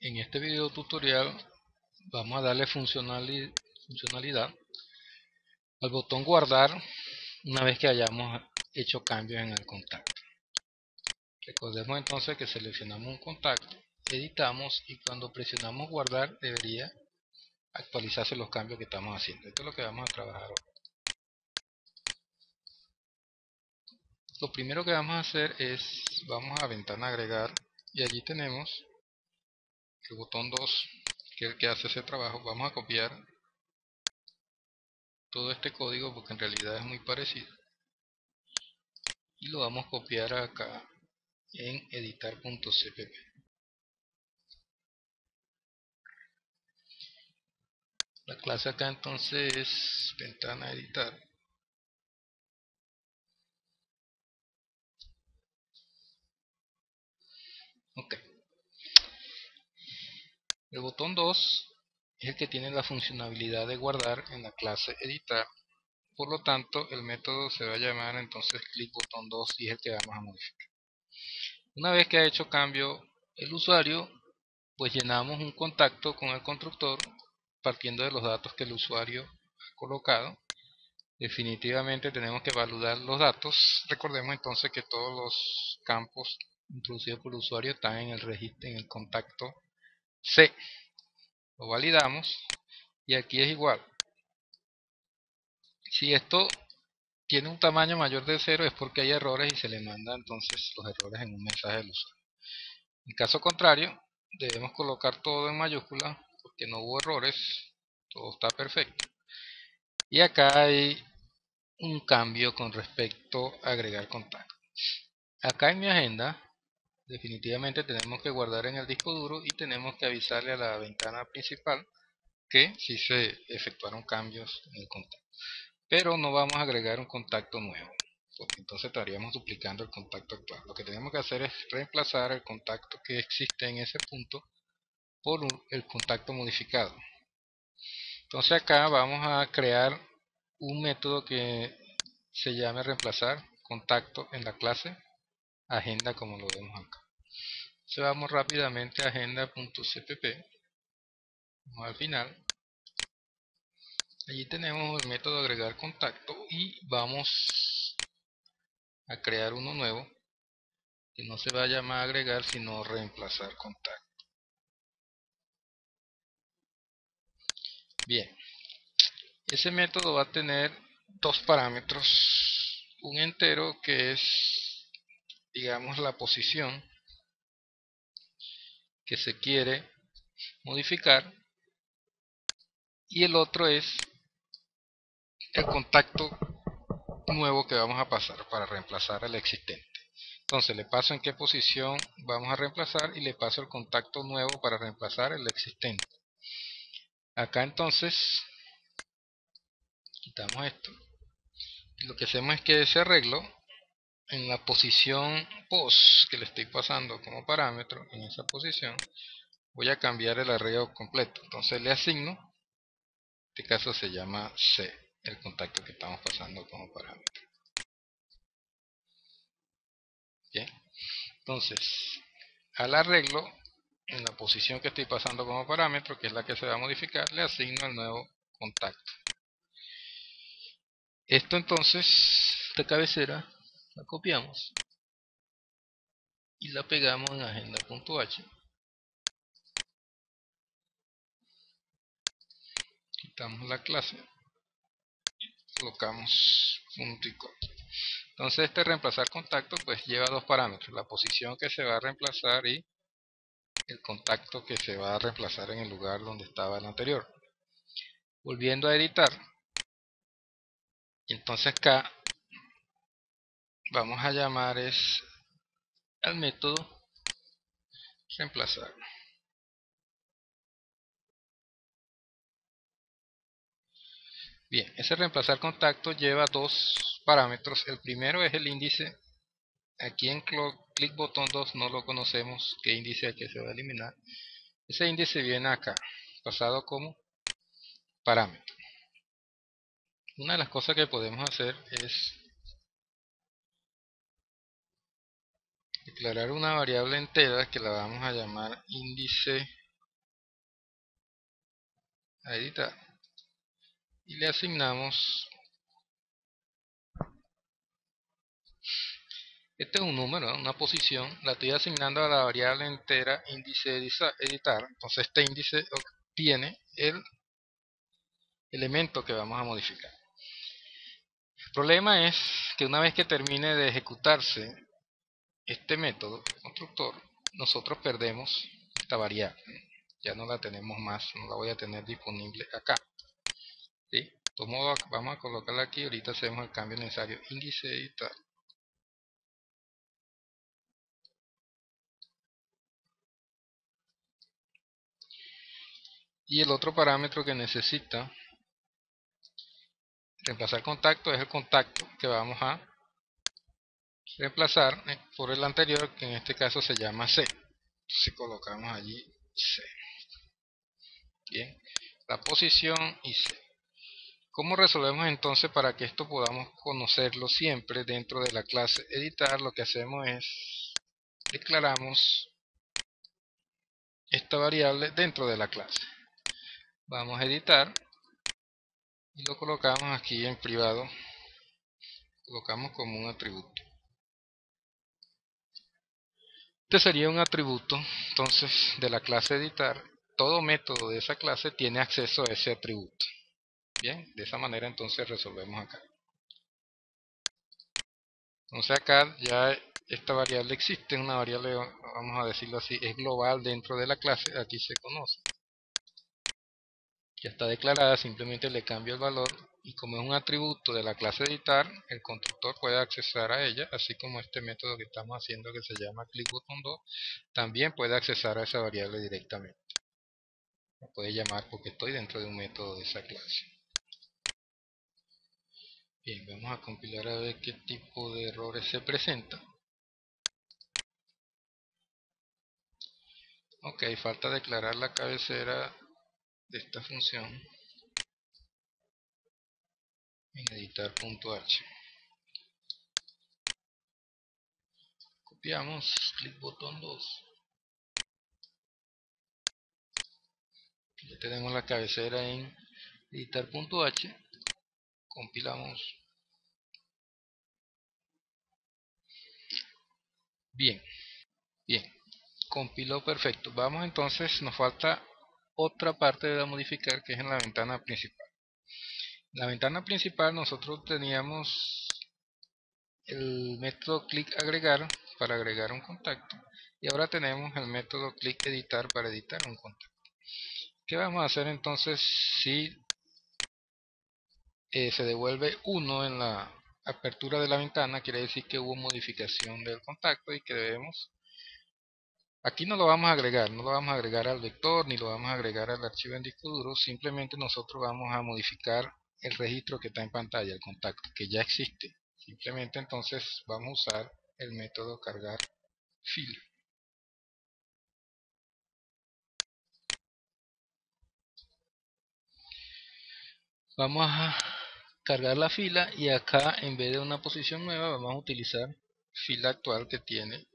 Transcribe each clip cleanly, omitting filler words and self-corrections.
En este video tutorial vamos a darle funcionalidad al botón guardar una vez que hayamos hecho cambios en el contacto. Recordemos entonces que seleccionamos un contacto, editamos y cuando presionamos guardar debería actualizarse los cambios que estamos haciendo. Esto es lo que vamos a trabajar hoy. Lo primero que vamos a hacer es, vamos a ventana agregar y allí tenemos el botón 2, que es el que hace ese trabajo. Vamos a copiar todo este código porque en realidad es muy parecido y lo vamos a copiar acá en editar.cpp. La clase acá entonces es ventana editar. Ok. El botón 2 es el que tiene la funcionalidad de guardar en la clase editar. Por lo tanto, el método se va a llamar entonces click botón 2 y es el que vamos a modificar. Una vez que ha hecho cambio el usuario, pues llenamos un contacto con el constructor partiendo de los datos que el usuario ha colocado. Definitivamente tenemos que validar los datos. Recordemos entonces que todos los campos introducidos por el usuario están en el registro, en el contacto C. Lo validamos y aquí es igual. Si esto tiene un tamaño mayor de 0 es porque hay errores y se le manda entonces los errores en un mensaje del usuario. En caso contrario, debemos colocar todo en mayúscula porque no hubo errores, todo está perfecto. Y acá hay un cambio con respecto a agregar contacto. Acá en mi agenda definitivamente tenemos que guardar en el disco duro y tenemos que avisarle a la ventana principal que sí se efectuaron cambios en el contacto. Pero no vamos a agregar un contacto nuevo, porque entonces estaríamos duplicando el contacto actual. Lo que tenemos que hacer es reemplazar el contacto que existe en ese punto por el contacto modificado. Entonces acá vamos a crear un método que se llame reemplazar contacto en la clase agenda, como lo vemos acá. Entonces vamos rápidamente a agenda.cpp, vamos al final. Allí tenemos el método agregar contacto y vamos a crear uno nuevo que no se va a llamar agregar sino reemplazar contacto. Bien, ese método va a tener dos parámetros, un entero que es, digamos, la posición que se quiere modificar y el otro es el contacto nuevo que vamos a pasar para reemplazar el existente. Entonces le paso en qué posición vamos a reemplazar y le paso el contacto nuevo para reemplazar el existente. Acá entonces quitamos esto y lo que hacemos es que ese arreglo en la posición post que le estoy pasando como parámetro, en esa posición voy a cambiar el arreglo completo. Entonces le asigno, en este caso se llama C, el contacto que estamos pasando como parámetro. Bien, entonces al arreglo en la posición que estoy pasando como parámetro, que es la que se va a modificar, le asigno el nuevo contacto. Esto entonces, esta cabecera la copiamos y la pegamos en agenda.h. Quitamos la clase, colocamos punto y coma. Entonces este reemplazar contacto pues lleva dos parámetros, la posición que se va a reemplazar y el contacto que se va a reemplazar en el lugar donde estaba el anterior. Volviendo a editar, entonces acá vamos a llamar al método reemplazar. Bien, ese reemplazar contacto lleva dos parámetros. El primero es el índice. Aquí en click botón 2 no lo conocemos, qué índice es el que se va a eliminar. Ese índice viene acá, pasado como parámetro. Una de las cosas que podemos hacer es declarar una variable entera que la vamos a llamar índice a editar y le asignamos, este es un número, ¿no? Una posición, la estoy asignando a la variable entera índice editar, entonces este índice obtiene el elemento que vamos a modificar. El problema es que una vez que termine de ejecutarse este método constructor, nosotros perdemos esta variable, ya no la tenemos más, no la voy a tener disponible acá, ¿sí? De todos modos, vamos a colocarla aquí, ahorita hacemos el cambio necesario, índice editar. Y el otro parámetro que necesita reemplazar contacto es el contacto que vamos a reemplazar por el anterior, que en este caso se llama C. Entonces colocamos allí C. Bien, la posición y C. ¿Cómo resolvemos entonces para que esto podamos conocerlo siempre dentro de la clase editar? Lo que hacemos es declaramos esta variable dentro de la clase. Vamos a editar y lo colocamos aquí en privado, colocamos como un atributo. Este sería un atributo entonces de la clase editar. Todo método de esa clase tiene acceso a ese atributo. Bien, de esa manera entonces resolvemos acá. Entonces acá ya esta variable existe, una variable, vamos a decirlo así, es global dentro de la clase, aquí se conoce. Ya está declarada, simplemente le cambio el valor y como es un atributo de la clase editar, el constructor puede accesar a ella, así como este método que estamos haciendo que se llama clickButton2, también puede accesar a esa variable directamente. La puede llamar porque estoy dentro de un método de esa clase. Bien, vamos a compilar a ver qué tipo de errores se presentan. Ok, falta declarar la cabecera de esta función en editar.h. Copiamos, clic botón 2. Ya tenemos la cabecera en editar.h. Compilamos. Bien, bien. Compiló perfecto. Vamos entonces, nos falta otra parte de modificar que es en la ventana principal. En la ventana principal nosotros teníamos el método click agregar para agregar un contacto y ahora tenemos el método click editar para editar un contacto. ¿Qué vamos a hacer entonces si se devuelve 1 en la apertura de la ventana? Quiere decir que hubo modificación del contacto y que debemos, aquí no lo vamos a agregar, no lo vamos a agregar al vector ni lo vamos a agregar al archivo en disco duro, simplemente nosotros vamos a modificar el registro que está en pantalla, el contacto que ya existe. Simplemente entonces vamos a usar el método cargar fila. Vamos a cargar la fila y acá en vez de una posición nueva vamos a utilizar fila actual que tiene.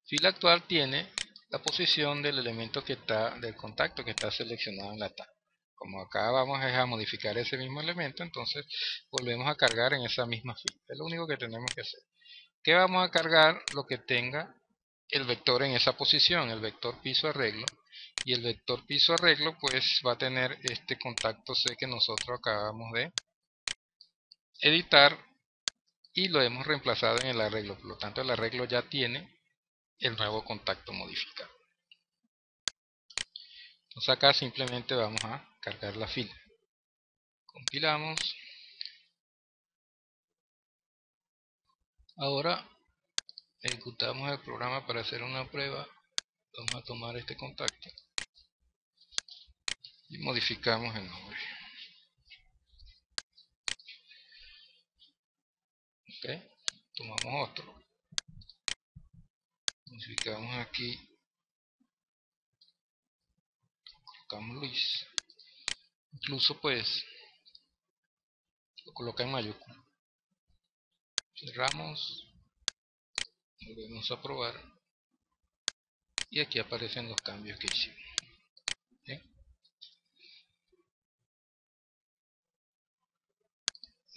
Fila actual tiene la posición del elemento que está, del contacto que está seleccionado en la tabla. Como acá vamos a modificar ese mismo elemento, entonces volvemos a cargar en esa misma fila. Es lo único que tenemos que hacer. ¿Qué vamos a cargar? Lo que tenga el vector en esa posición, el vector piso arreglo. Y el vector piso arreglo pues va a tener este contacto C que nosotros acabamos de editar y lo hemos reemplazado en el arreglo. Por lo tanto el arreglo ya tiene el nuevo contacto modificado. Entonces acá simplemente vamos a cargar la fila. Compilamos. Ahora ejecutamos el programa para hacer una prueba. Vamos a tomar este contacto y modificamos el nombre. Ok, tomamos otro. Modificamos aquí. Colocamos Luis. Incluso pues lo coloca en mayúscula. Cerramos. Volvemos a probar. y aquí aparecen los cambios que hicimos. ¿Bien?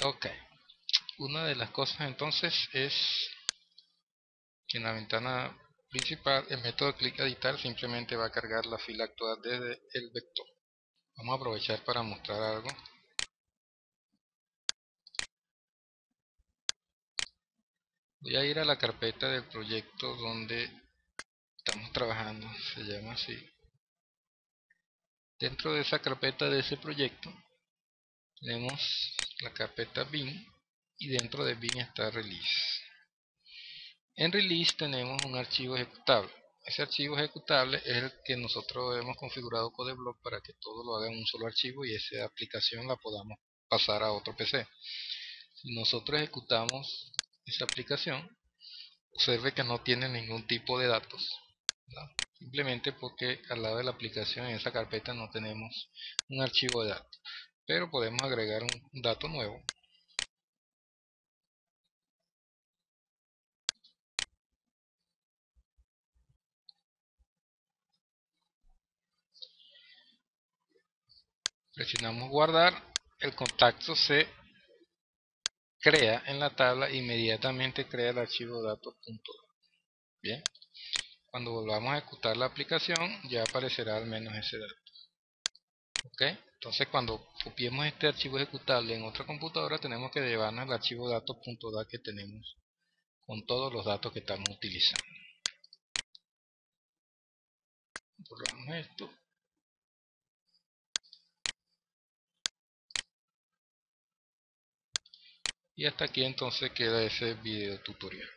Ok, una de las cosas entonces es que en la ventana principal el método clic editar simplemente va a cargar la fila actual desde el vector. Vamos a aprovechar para mostrar algo. Voy a ir a la carpeta del proyecto donde estamos trabajando, se llama así. Dentro de esa carpeta de ese proyecto tenemos la carpeta bin y dentro de bin está release. En release tenemos un archivo ejecutable. Ese archivo ejecutable es el que nosotros hemos configurado CodeBlock para que todo lo haga en un solo archivo y esa aplicación la podamos pasar a otro PC. Si nosotros ejecutamos esa aplicación, observe que no tiene ningún tipo de datos, ¿no? Simplemente porque al lado de la aplicación en esa carpeta no tenemos un archivo de datos, pero podemos agregar un dato nuevo. Presionamos guardar, el contacto se crea en la tabla e inmediatamente crea el archivo datos.dat. Bien, cuando volvamos a ejecutar la aplicación ya aparecerá al menos ese dato. ¿Ok? Entonces cuando copiemos este archivo ejecutable en otra computadora tenemos que llevarnos el archivo datos.dat que tenemos con todos los datos que estamos utilizando. Borramos esto. Y hasta aquí entonces queda ese video tutorial.